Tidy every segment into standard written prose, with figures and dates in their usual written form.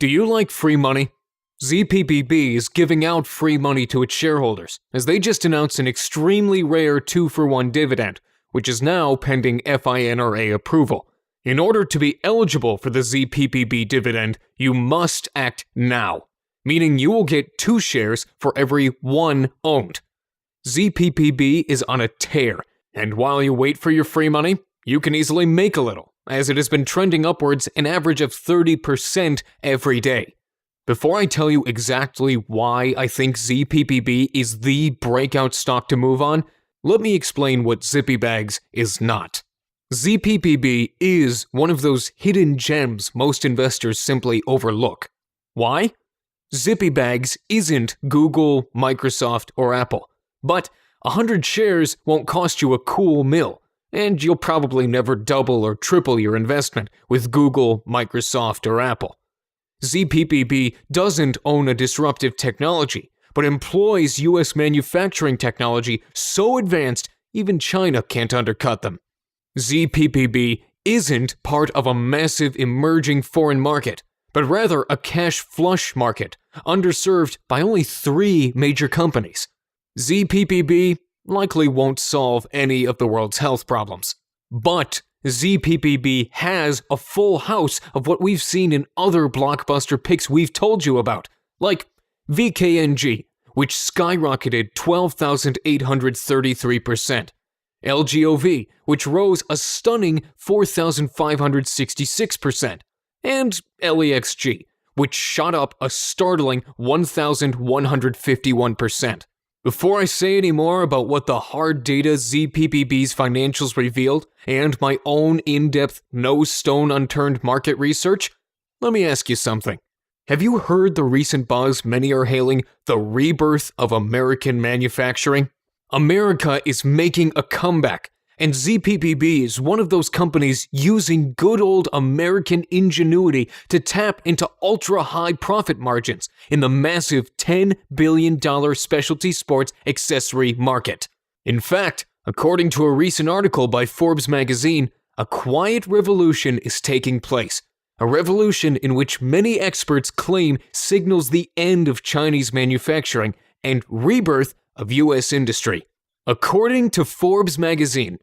Do you like free money? ZPPB is giving out free money to its shareholders, as they just announced an extremely rare 2-for-1 dividend, which is now pending FINRA approval. In order to be eligible for the ZPPB dividend, you must act now, meaning you will get 2 shares for every 1 owned. ZPPB is on a tear, and while you wait for your free money, you can easily make a little, as it has been trending upwards an average of 30% every day. Before I tell you exactly why I think ZPPB is the breakout stock to move on, let me explain what Zippy Bags is not. ZPPB is one of those hidden gems most investors simply overlook. Why? Zippy Bags isn't Google, Microsoft, or Apple, but 100 shares won't cost you a cool $1, and you'll probably never double or triple your investment with Google, Microsoft, or Apple. ZPPB doesn't own a disruptive technology, but employs US manufacturing technology so advanced even China can't undercut them. ZPPB isn't part of a massive emerging foreign market, but rather a cash flush market, underserved by only 3 major companies. ZPPB likely won't solve any of the world's health problems, but ZPPB has a full house of what we've seen in other blockbuster picks we've told you about, like VKNG, which skyrocketed 12,833%, LGOV, which rose a stunning 4,566%, and LEXG, which shot up a startling 1,151%. Before I say any more about what the hard data ZPPB's financials revealed and my own in-depth, no stone unturned market research, let me ask you something. Have you heard the recent buzz many are hailing the rebirth of American manufacturing? America is making a comeback, and ZPPB is one of those companies using good old American ingenuity to tap into ultra-high profit margins in the massive $10 billion specialty sports accessory market. In fact, according to a recent article by Forbes magazine, a quiet revolution is taking place. A revolution in which many experts claim signals the end of Chinese manufacturing and rebirth of US industry. According to Forbes magazine,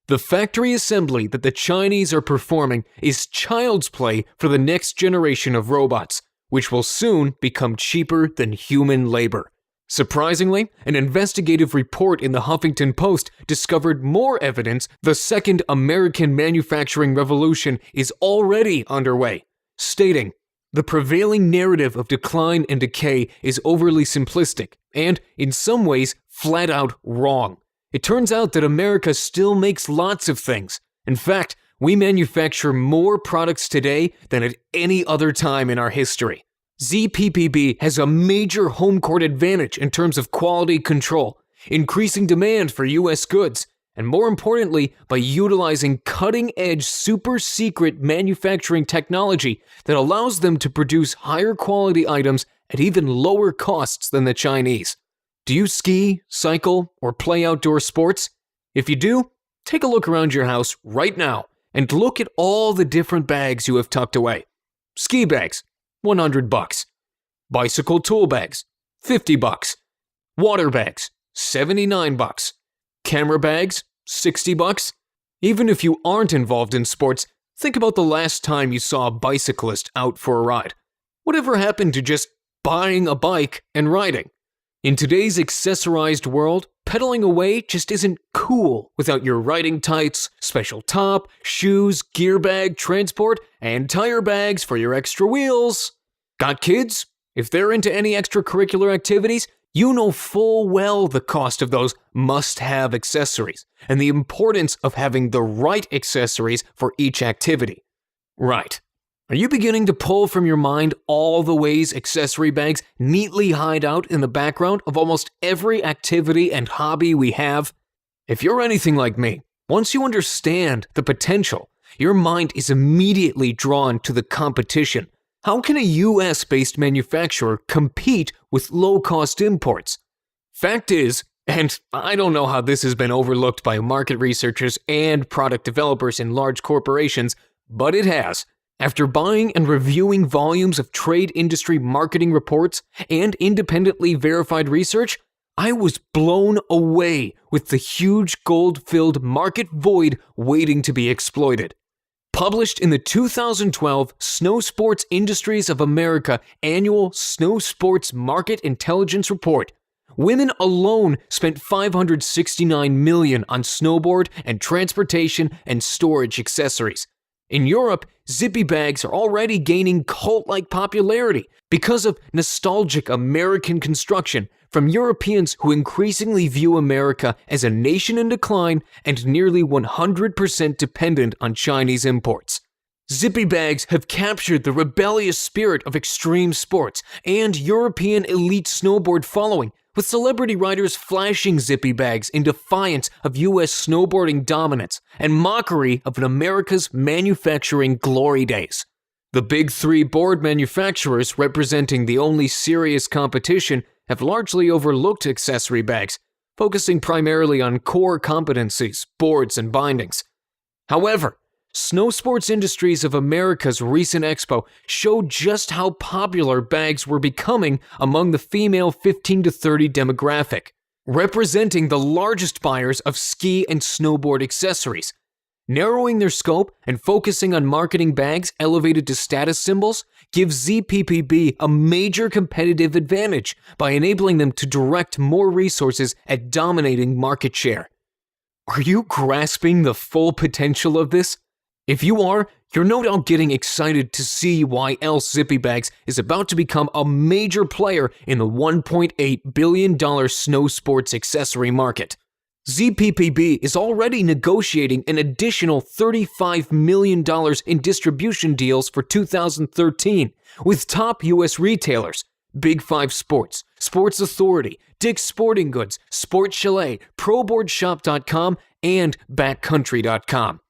the factory assembly that the Chinese are performing is child's play for the next generation of robots, which will soon become cheaper than human labor. Surprisingly, an investigative report in the Huffington Post discovered more evidence the second American manufacturing revolution is already underway, stating, "The prevailing narrative of decline and decay is overly simplistic and, in some ways, flat out wrong. It turns out that America still makes lots of things. In fact, we manufacture more products today than at any other time in our history. ZPPB has a major home court advantage in terms of quality control, increasing demand for US goods, and more importantly, by utilizing cutting-edge super-secret manufacturing technology that allows them to produce higher quality items at even lower costs than the Chinese. Do you ski, cycle, or play outdoor sports? If you do, take a look around your house right now and look at all the different bags you have tucked away. Ski bags, $100. Bicycle tool bags, $50. Water bags, $79. Camera bags, $60. Even if you aren't involved in sports, think about the last time you saw a bicyclist out for a ride. Whatever happened to just buying a bike and riding? In today's accessorized world, pedaling away just isn't cool without your riding tights, special top, shoes, gear bag, transport, and tire bags for your extra wheels. Got kids? If they're into any extracurricular activities, you know full well the cost of those must-have accessories and the importance of having the right accessories for each activity. Right. Are you beginning to pull from your mind all the ways accessory bags neatly hide out in the background of almost every activity and hobby we have? If you're anything like me, once you understand the potential, your mind is immediately drawn to the competition. How can a US-based manufacturer compete with low-cost imports? Fact is, and I don't know how this has been overlooked by market researchers and product developers in large corporations, but it has. After buying and reviewing volumes of trade industry marketing reports and independently verified research, I was blown away with the huge gold-filled market void waiting to be exploited. Published in the 2012 Snow Sports Industries of America Annual Snow Sports Market Intelligence Report, women alone spent $569 million on snowboard and transportation and storage accessories. In Europe, zippy bags are already gaining cult-like popularity because of nostalgic American construction from Europeans who increasingly view America as a nation in decline and nearly 100% dependent on Chinese imports. Zippy bags have captured the rebellious spirit of extreme sports and European elite snowboard following, with celebrity riders flashing zippy bags in defiance of U.S. snowboarding dominance and mockery of America's manufacturing glory days. The big three board manufacturers representing the only serious competition have largely overlooked accessory bags, focusing primarily on core competencies, boards, and bindings. However, Snow Sports Industries of America's recent expo showed just how popular bags were becoming among the female 15 to 30 demographic, representing the largest buyers of ski and snowboard accessories. Narrowing their scope and focusing on marketing bags elevated to status symbols gives ZPPB a major competitive advantage by enabling them to direct more resources at dominating market share. Are you grasping the full potential of this? If you are, you're no doubt getting excited to see why else Zippy Bags is about to become a major player in the $1.8 billion snow sports accessory market. ZPPB is already negotiating an additional $35 million in distribution deals for 2013 with top U.S. retailers, Big 5 Sports, Sports Authority, Dick's Sporting Goods, Sport Chalet, ProBoardShop.com, and Backcountry.com.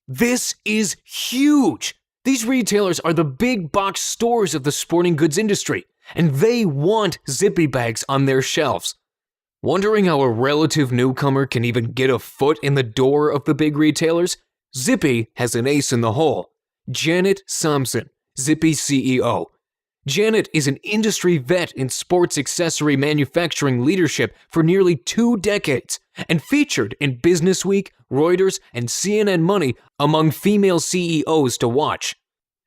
This is huge! These retailers are the big box stores of the sporting goods industry, and they want Zippy Bags on their shelves. Wondering how a relative newcomer can even get a foot in the door of the big retailers? Zippy has an ace in the hole. Janet Sampson, Zippy's CEO. Janet is an industry vet in sports accessory manufacturing leadership for nearly 2 decades and featured in Business Week, Reuters, and CNN Money among female CEOs to watch.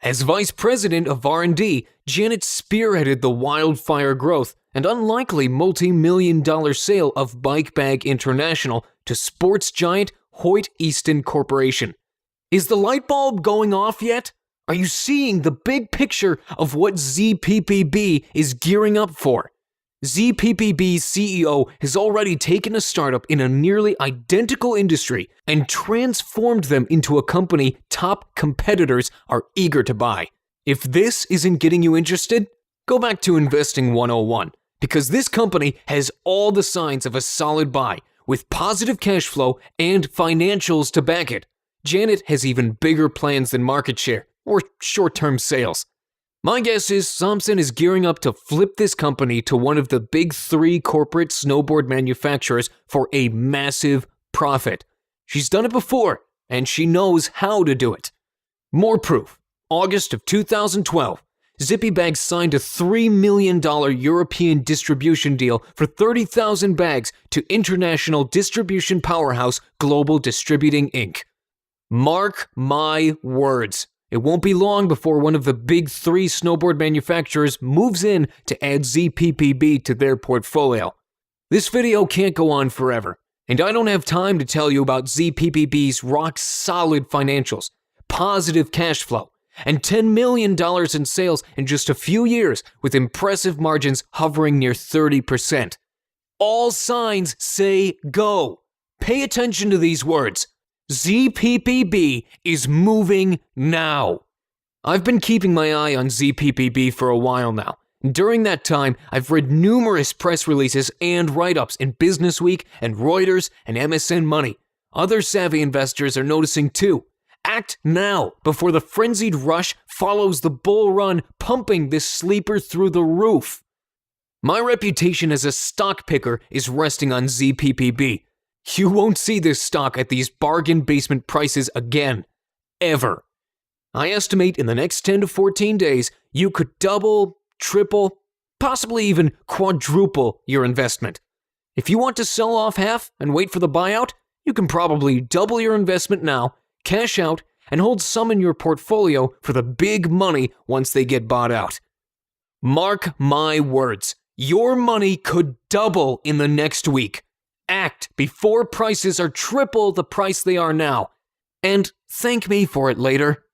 As vice president of R&D, Janet spearheaded the wildfire growth and unlikely multi-million-dollar sale of Bike Bag International to sports giant Hoyt Easton Corporation. Is the light bulb going off yet? Are you seeing the big picture of what ZPPB is gearing up for? ZPPB's CEO has already taken a startup in a nearly identical industry and transformed them into a company top competitors are eager to buy. If this isn't getting you interested, go back to Investing 101, because this company has all the signs of a solid buy, with positive cash flow and financials to back it. Janet has even bigger plans than market share or short-term sales. My guess is Sampson is gearing up to flip this company to one of the big 3 corporate snowboard manufacturers for a massive profit. She's done it before, and she knows how to do it. More proof. August of 2012, Zippy Bags signed a $3 million European distribution deal for 30,000 bags to international distribution powerhouse Global Distributing Inc. Mark my words. It won't be long before one of the big 3 snowboard manufacturers moves in to add ZPPB to their portfolio. This video can't go on forever, and I don't have time to tell you about ZPPB's rock-solid financials, positive cash flow, and $10 million in sales in just a few years with impressive margins hovering near 30%. All signs say go. Pay attention to these words. ZPPB is moving now. I've been keeping my eye on ZPPB for a while now. During that time, I've read numerous press releases and write-ups in Business Week and Reuters and MSN Money. Other savvy investors are noticing too. Act now before the frenzied rush follows the bull run, pumping this sleeper through the roof. My reputation as a stock picker is resting on ZPPB. You won't see this stock at these bargain basement prices again. Ever. I estimate in the next 10 to 14 days, you could double, triple, possibly even quadruple your investment. If you want to sell off half and wait for the buyout, you can probably double your investment now, cash out, and hold some in your portfolio for the big money once they get bought out. Mark my words, your money could double in the next week. Act before prices are triple the price they are now. And thank me for it later.